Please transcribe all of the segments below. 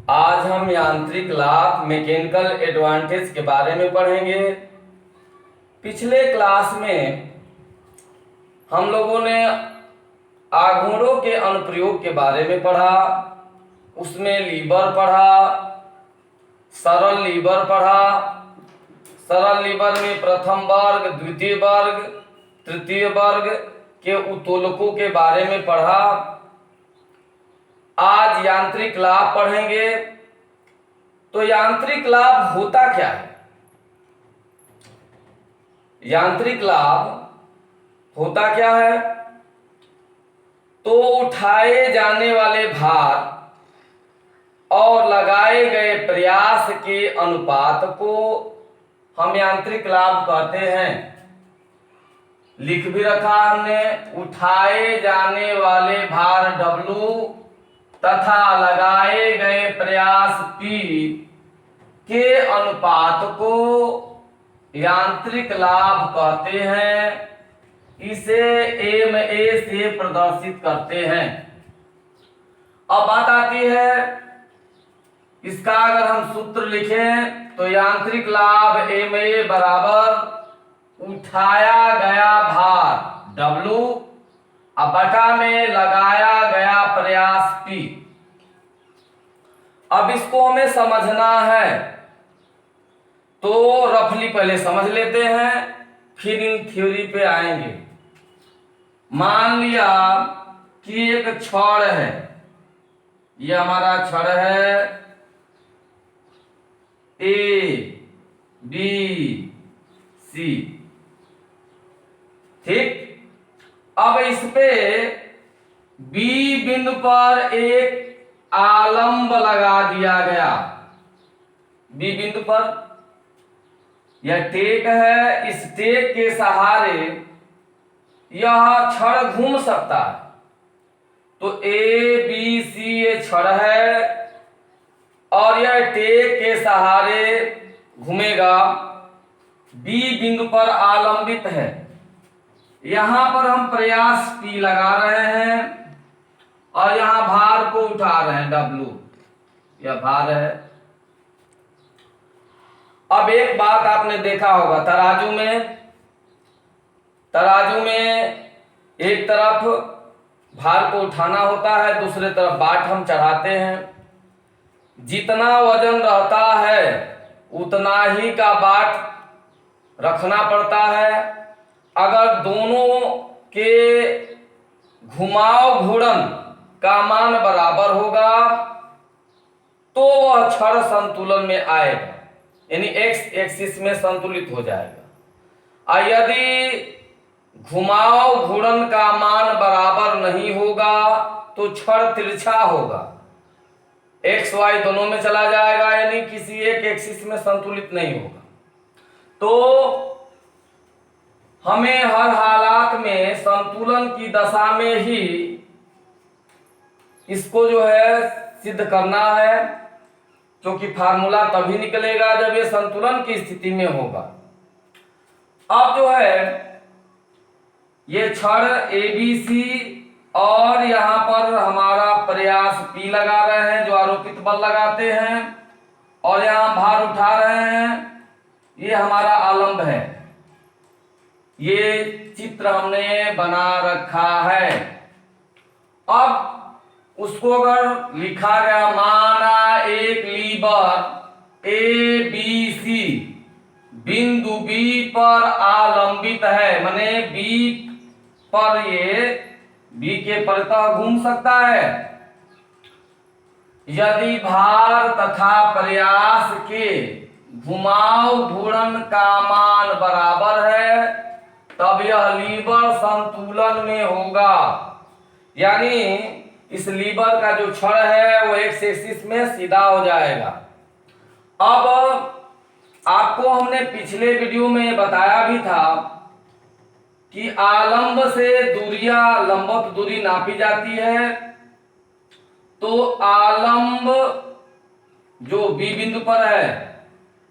आज हम यांत्रिक लाभ मैकेनिकल एडवांटेज के बारे में पढ़ेंगे। पिछले क्लास में हम लोगों ने आघूर्णों के अनुप्रयोग के बारे में पढ़ा। उसमें लीवर पढ़ा, सरल लीवर पढ़ा। सरल लीवर में प्रथम वर्ग, द्वितीय वर्ग, तृतीय वर्ग के उत्तोलकों के बारे में पढ़ा। आज यांत्रिक लाभ पढ़ेंगे। तो यांत्रिक लाभ होता क्या है? यांत्रिक लाभ होता क्या है? तो उठाए जाने वाले भार और लगाए गए प्रयास के अनुपात को हम यांत्रिक लाभ कहते हैं। लिख भी रखा हमने, उठाए जाने वाले भार W तथा लगाए गए प्रयास P के अनुपात को यांत्रिक लाभ कहते हैं। इसे MA से प्रदर्शित करते हैं। अब बात आती है, इसका अगर हम सूत्र लिखें तो यांत्रिक लाभ MA बराबर उठाया गया भार W अब बटा में लगाया गया प्रयास P। अब इसको हमें समझना है, तो रफली पहले समझ लेते हैं, फिर इन थ्योरी पे आएंगे। मान लिया कि एक छड़ है, ये हमारा छड़ है ABC, ठीक। अब इस पे B बिंदु पर एक आलंब लगा दिया गया। B बिंदु पर यह टेक है, इस टेक के सहारे यह छड़ घूम सकता है। तो ABC ये छड़ है और यह टेक के सहारे घूमेगा। B बिंदु पर आलंबित है, यहां पर हम प्रयास P लगा रहे हैं और यहां भार को उठा रहे हैं W, यह भार है। अब एक बात आपने देखा होगा, तराजू में एक तरफ भार को उठाना होता है, दूसरे तरफ बाट हम चढ़ाते हैं। जितना वजन रहता है उतना ही का बाट रखना पड़ता है। अगर दोनों के घुमाव घूर्णन का मान बराबर होगा तो वह छड़ संतुलन में आएगा, यानी एक्स एक्सिस में संतुलित हो जाएगा। और यदि घुमाव घूर्णन का मान बराबर नहीं होगा तो छड़ तिरछा होगा, एक्स वाई दोनों में चला जाएगा, यानी किसी एक एक्सिस में संतुलित नहीं होगा। तो हमें हर हालात में संतुलन की दशा में ही इसको जो है सिद्ध करना है, क्योंकि फार्मूला तभी निकलेगा जब ये संतुलन की स्थिति में होगा। अब जो है ये छड़ ABC और यहां पर हमारा प्रयास P लगा रहे हैं, जो आरोपित बल लगाते हैं, और यहां भार उठा रहे हैं, ये हमारा आलंब है। ये चित्र हमने बना रखा है। अब उसको अगर लिखा गया, माना एक लीवर ABC बिंदु B पर आलंबित है, माने B पर ये B के परितः घूम सकता है। यदि भार तथा प्रयास के घुमाव घूर्णन का मान बराबर है तब यह लीवर संतुलन में होगा, यानी इस लीवर का जो छड़ है वो एक्स एक्सिस में सीधा हो जाएगा। अब आपको हमने पिछले वीडियो में बताया भी था कि आलंब से दूरियां, लंबवत दूरी नापी जाती है। तो आलंब जो B बिंदु पर है,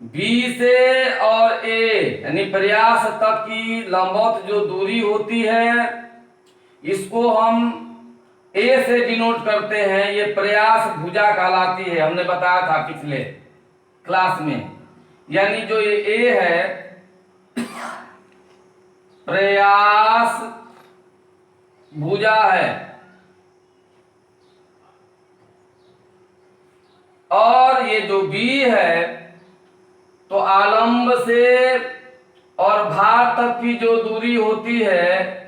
B से और A यानी प्रयास तक की लंबवत जो दूरी होती है, इसको हम ए से डिनोट करते हैं, ये प्रयास भुजा कहलाती है, हमने बताया था पिछले क्लास में। यानी जो ये ए है प्रयास भुजा है, और ये जो बी है तो आलंब से और भार तक की जो दूरी होती है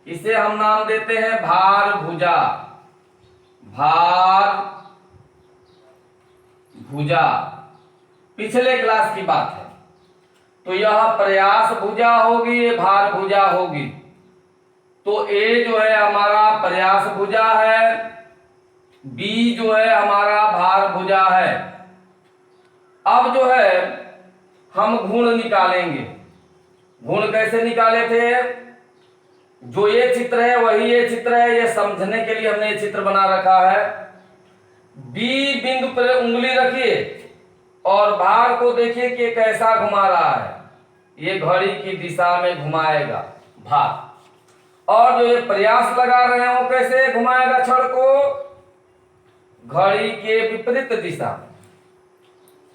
इसे हम नाम देते हैं भार भुजा। भार भुजा पिछले क्लास की बात है। तो यह प्रयास भुजा होगी, ये भार भुजा होगी। तो ए जो है हमारा प्रयास भुजा है, बी जो है हमारा भार भुजा है। अब जो है हम गुण निकालेंगे। गुण कैसे निकाले थे? जो ये चित्र है वही ये चित्र है, ये समझने के लिए हमने ये चित्र बना रखा है। बी बिंदु पर उंगली रखिए और भार को देखिए कि कैसा घुमा रहा है। ये घड़ी की दिशा में घुमाएगा भार। और जो ये प्रयास लगा रहे हैं वो कैसे घुमाएगा छड़ को? घड़ी के विपरीत दिशा।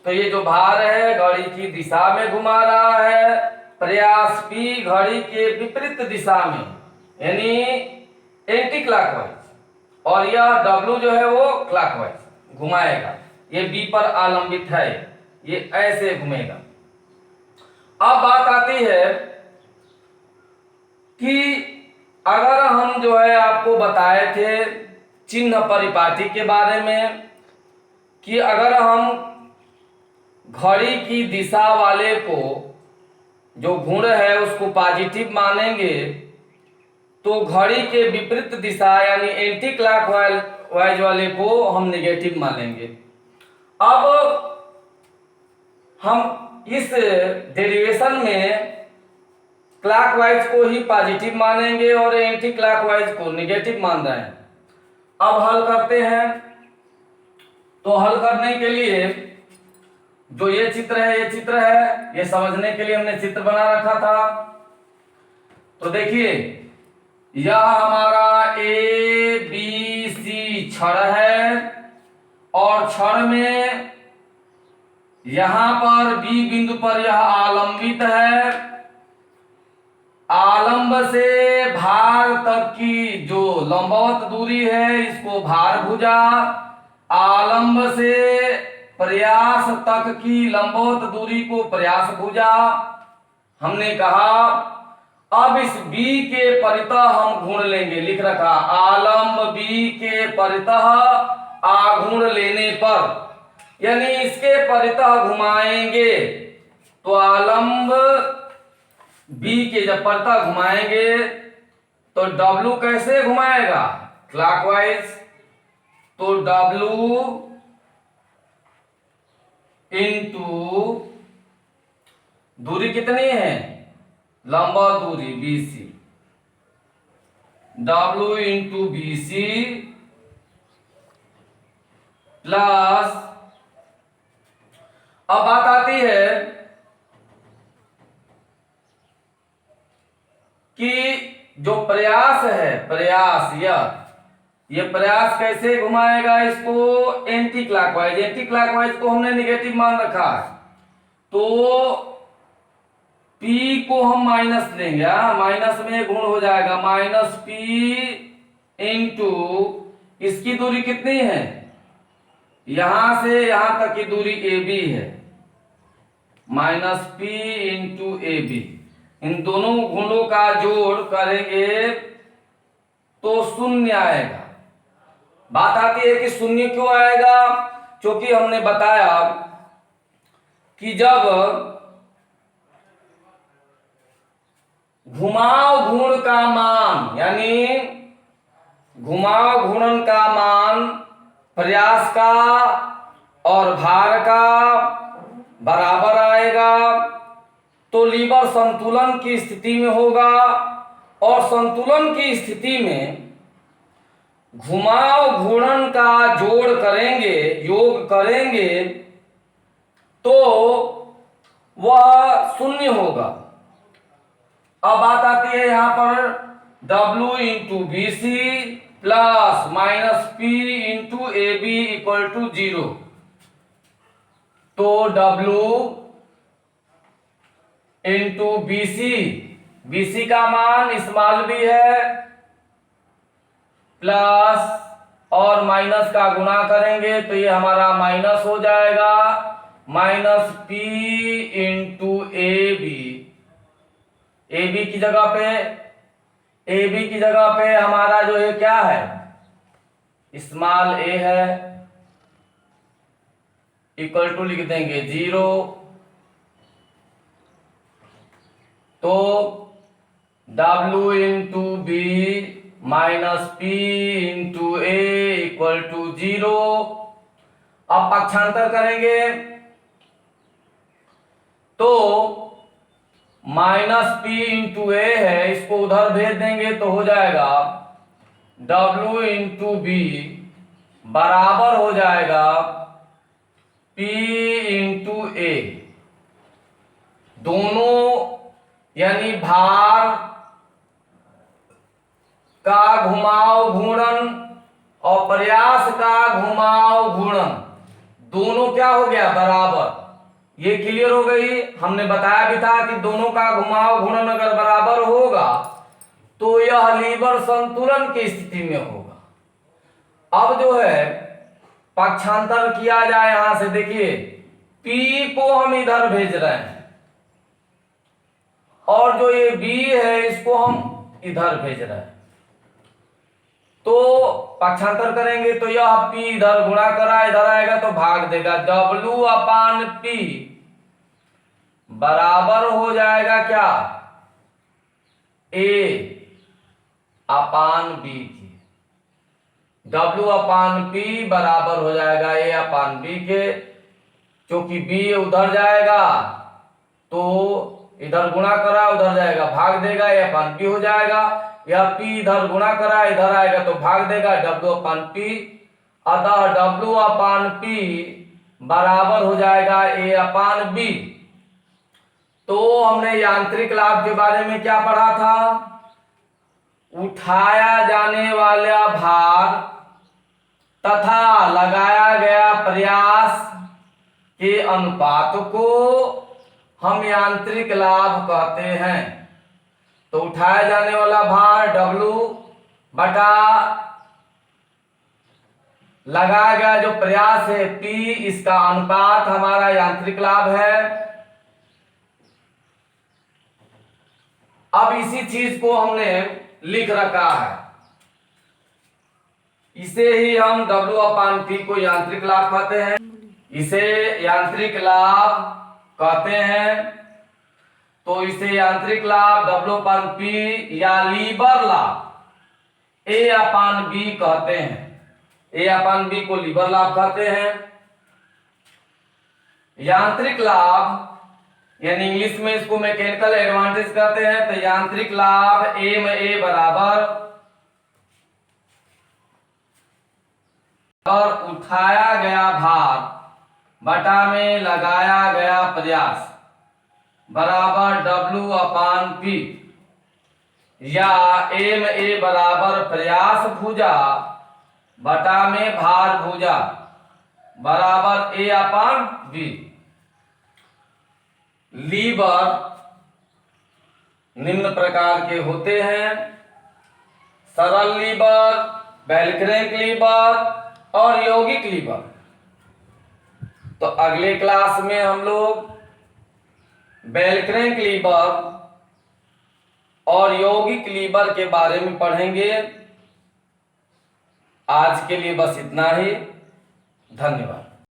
तो ये जो भार है घड़ी की दिशा में घुमा रहा है, प्रयास पी घड़ी के विपरीत दिशा में यानी एंटी क्लॉकवाइज, और यह डब्ल्यू जो है वो क्लॉकवाइज घुमाएगा। ये बी पर आलंबित है, ये ऐसे घूमेगा। अब बात आती है कि अगर हम जो है आपको बताए थे चिन्ह परिपाटी के बारे में कि अगर हम घड़ी की दिशा वाले को जो गुण है उसको पॉजिटिव मानेंगे तो घड़ी के विपरीत दिशा यानी एंटी क्लॉकवाइज वाले को हम नेगेटिव मानेंगे। अब हम इस डेरिवेशन में क्लॉकवाइज को ही पॉजिटिव मानेंगे और एंटी क्लॉकवाइज को नेगेटिव मान रहे हैं। अब हल करते हैं। तो हल करने के लिए जो ये चित्र है ये चित्र है, ये समझने के लिए हमने चित्र बना रखा था। तो देखिए यह हमारा ए बी सी छड़ है और छड़ में यहां पर बी बिंदु पर यह आलंबित है। आलंब से भार तक की जो लंबवत दूरी है इसको भार भुजा, आलंब से प्रयास तक की लंबवत दूरी को प्रयास भुजा। हमने कहा अब इस B के परितः हम गुण लेंगे, लिख रखा आलंब B के परितः आघूर्ण लेने पर यानी इसके परितः घुमाएंगे तो आलंब B के जब परितः घुमाएंगे तो W कैसे घुमाएगा? क्लॉकवाइज। तो W इंटू दूरी कितनी है? लंबा दूरी BC, W into BC plus. अब बात आती है कि जो प्रयास है, प्रयास ये प्रयास कैसे घुमाएगा इसको? Anti clockwise. एंटी क्लॉकवाइज को हमने नेगेटिव मान रखा है तो P को हम माइनस लेंगे, माइनस में गुण हो जाएगा माइनस P इंटू इसकी दूरी कितनी है? यहां से यहां तक की दूरी AB है, माइनस P इंटू AB। इन दोनों गुणों का जोड़ करेंगे तो शून्य आएगा। बात आती है कि शून्य क्यों आएगा? क्योंकि हमने बताया कि जब घुमाव घूर्ण का मान यानी घुमाव घूर्णन का मान प्रयास का और भार का बराबर आएगा तो लीवर संतुलन की स्थिति में होगा, और संतुलन की स्थिति में घुमाव घूर्णन का जोड़ करेंगे, योग करेंगे तो वह शून्य होगा। अब बात आती है यहां पर W into BC plus minus P into A B equal to 0। तो W इंटू BC का मान स्मॉल b है, प्लस और माइनस का गुणा करेंगे तो ये हमारा माइनस हो जाएगा, minus P into A B की जगह पे हमारा जो है क्या है, स्मॉल a है, इक्वल टू लिख देंगे 0। तो W into B minus P into A equal to 0। अब पक्षांतर करेंगे तो माइनस P इंटू ए है, इसको उधर भेज देंगे तो हो जाएगा W इंटू बी बराबर हो जाएगा P इंटू ए। दोनों यानी भार का घुमाव घूर्णन और प्रयास का घुमाव घूर्णन दोनों क्या हो गया, बराबर। ये क्लियर हो गई। हमने बताया भी था कि दोनों का घुमाव घूर्णन अगर बराबर होगा तो यह लीवर संतुलन की स्थिति में होगा। अब जो है पक्षांतर किया जाए, यहां से देखिए P को हम इधर भेज रहे हैं और जो ये B है इसको हम इधर भेज रहे हैं। तो पक्षांतर करेंगे तो यह P इधर गुणा करा इधर आएगा तो भाग देगा, W अपान P बराबर हो जाएगा क्या, A अपान B की। W अपान P बराबर हो जाएगा A अपान B के, क्योंकि B उधर जाएगा तो इधर गुणा करा उधर जाएगा भाग देगा, A अपान P हो जाएगा। यह P इधर गुणा करा इधर आएगा तो भाग देगा, W अपान P। अतः W अपान P बराबर हो जाएगा A अपान B। तो हमने यांत्रिक लाभ के बारे में क्या पढ़ा था, उठाया जाने वाला भार तथा लगाया गया प्रयास के अनुपात को हम यांत्रिक लाभ कहते हैं। तो उठाया जाने वाला भार W बटा लगाया गया जो प्रयास है P, इसका अनुपात हमारा यांत्रिक लाभ है। अब इसी चीज को हमने लिख रखा है, इसे ही हम W अपान P को यांत्रिक लाभ कहते हैं, इसे यांत्रिक लाभ कहते हैं। तो इसे यांत्रिक लाभ W अपान P या लीवर लाभ A अपान B कहते हैं। A अपान B को लीवर लाभ कहते हैं। यांत्रिक लाभ यानी इंग्लिश में इसको मैकेनिकल एडवांटेज कहते हैं। तो यांत्रिक लाभ MA बराबर और उठाया गया भार बटा में लगाया गया प्रयास बराबर W अपान P, या MA बराबर प्रयास भुजा बटा में भार भुजा बराबर A अपान B। लीवर निम्न प्रकार के होते हैं, सरल लीवर, बेल क्रैंक लीवर और यौगिक लीवर। तो अगले क्लास में हम लोग बेल क्रैंक लीवर और यौगिक लीवर के बारे में पढ़ेंगे। आज के लिए बस इतना ही, धन्यवाद।